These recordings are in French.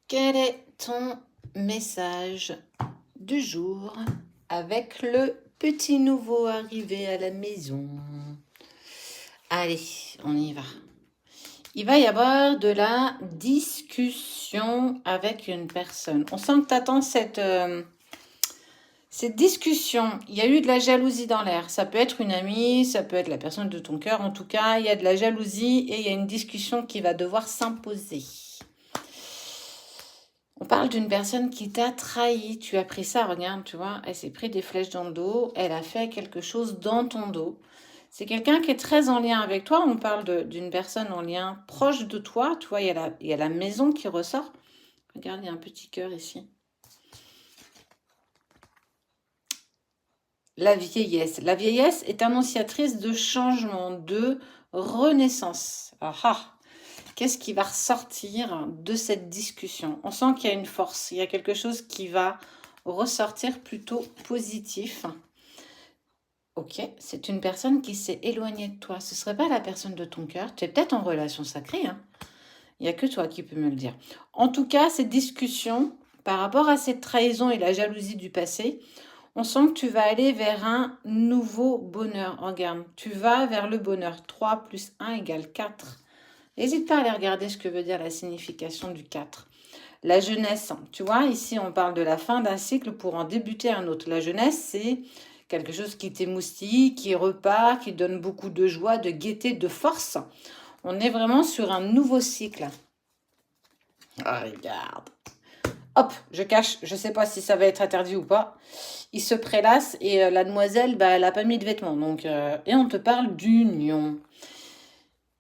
Quel est ton message du jour avec le petit nouveau arrivé à la maison? Allez, on y va. Il va y avoir de la discussion avec une personne. On sent que tu attends cette discussion. Il y a eu de la jalousie dans l'air. Ça peut être une amie, ça peut être la personne de ton cœur. En tout cas, il y a de la jalousie et il y a une discussion qui va devoir s'imposer. On parle d'une personne qui t'a trahi. Tu as pris ça, regarde, tu vois, elle s'est pris des flèches dans le dos. Elle a fait quelque chose dans ton dos. C'est quelqu'un qui est très en lien avec toi. On parle d'une personne en lien proche de toi. Tu vois, il y a la maison qui ressort. Regarde, il y a un petit cœur ici. La vieillesse. La vieillesse est annonciatrice de changement, de renaissance. Ah ah. Qu'est-ce qui va ressortir de cette discussion? On sent qu'il y a une force, il y a quelque chose qui va ressortir plutôt positif. Ok, c'est une personne qui s'est éloignée de toi. Ce ne serait pas la personne de ton cœur. Tu es peut-être en relation sacrée. Hein. Il n'y a que toi qui peux me le dire. En tout cas, cette discussion, par rapport à cette trahison et la jalousie du passé, on sent que tu vas aller vers un nouveau bonheur. Regarde, tu vas vers le bonheur. 3 plus 1 égale 4. N'hésite pas à aller regarder ce que veut dire la signification du 4. La jeunesse, tu vois, ici on parle de la fin d'un cycle pour en débuter un autre. La jeunesse, c'est quelque chose qui t'émoustille, qui repart, qui donne beaucoup de joie, de gaieté, de force. On est vraiment sur un nouveau cycle. Ah, regarde. Hop, je cache, je ne sais pas si ça va être interdit ou pas. Il se prélasse et la demoiselle, elle n'a pas mis de vêtements. Donc, et on te parle d'union.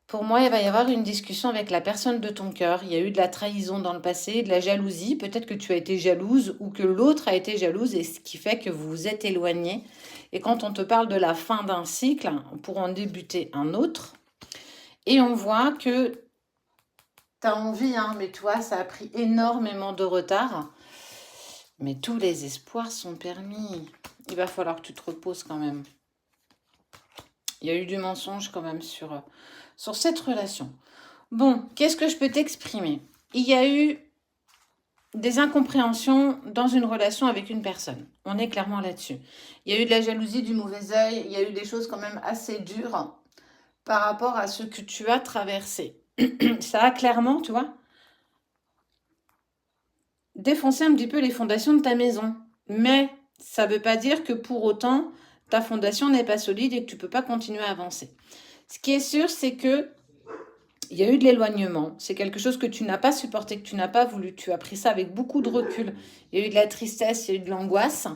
Pour moi, il va y avoir une discussion avec la personne de ton cœur. Il y a eu de la trahison dans le passé, de la jalousie. Peut-être que tu as été jalouse ou que l'autre a été jalouse et ce qui fait que vous vous êtes éloignés. Et quand on te parle de la fin d'un cycle, pour en débuter un autre, et on voit que tu as envie, hein, mais toi, ça a pris énormément de retard. Mais tous les espoirs sont permis. Il va falloir que tu te reposes quand même. Il y a eu du mensonge quand même sur cette relation. Bon, qu'est-ce que je peux t'exprimer? Il y a eu des incompréhensions dans une relation avec une personne. On est clairement là-dessus. Il y a eu de la jalousie, du mauvais œil. Il y a eu des choses quand même assez dures par rapport à ce que tu as traversé. Ça a clairement, tu vois, défoncé un petit peu les fondations de ta maison. Mais ça ne veut pas dire que pour autant, ta fondation n'est pas solide et que tu ne peux pas continuer à avancer. Ce qui est sûr, c'est que il y a eu de l'éloignement. C'est quelque chose que tu n'as pas supporté, que tu n'as pas voulu. Tu as pris ça avec beaucoup de recul. Il y a eu de la tristesse, il y a eu de l'angoisse.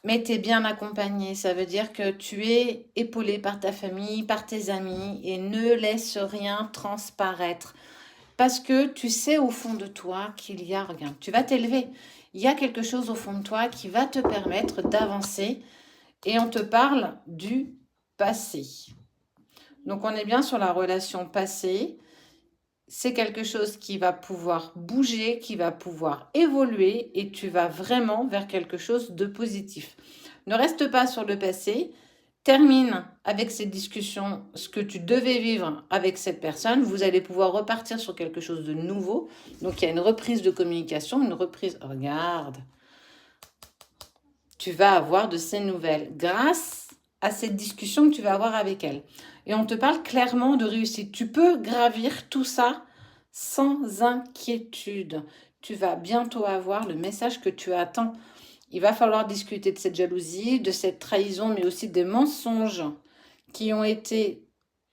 Mais tu es bien accompagné. Ça veut dire que tu es épaulé par ta famille, par tes amis et ne laisse rien transparaître. Parce que tu sais au fond de toi qu'il y a, regarde, tu vas t'élever. Il y a quelque chose au fond de toi qui va te permettre d'avancer. Et on te parle du passé. Donc, on est bien sur la relation passée. C'est quelque chose qui va pouvoir bouger, qui va pouvoir évoluer et tu vas vraiment vers quelque chose de positif. Ne reste pas sur le passé. Termine avec cette discussion ce que tu devais vivre avec cette personne. Vous allez pouvoir repartir sur quelque chose de nouveau. Donc, il y a une reprise de communication, une reprise. Regarde. Tu vas avoir de ces nouvelles grâce à cette discussion que tu vas avoir avec elle. Et on te parle clairement de réussite. Tu peux gravir tout ça sans inquiétude. Tu vas bientôt avoir le message que tu attends. Il va falloir discuter de cette jalousie, de cette trahison, mais aussi des mensonges qui ont été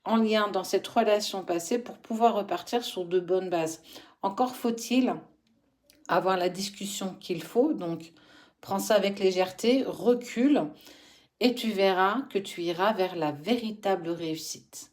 en lien dans cette relation passée pour pouvoir repartir sur de bonnes bases. Encore faut-il avoir la discussion qu'il faut. Donc, prends ça avec légèreté, recule et tu verras que tu iras vers la véritable réussite.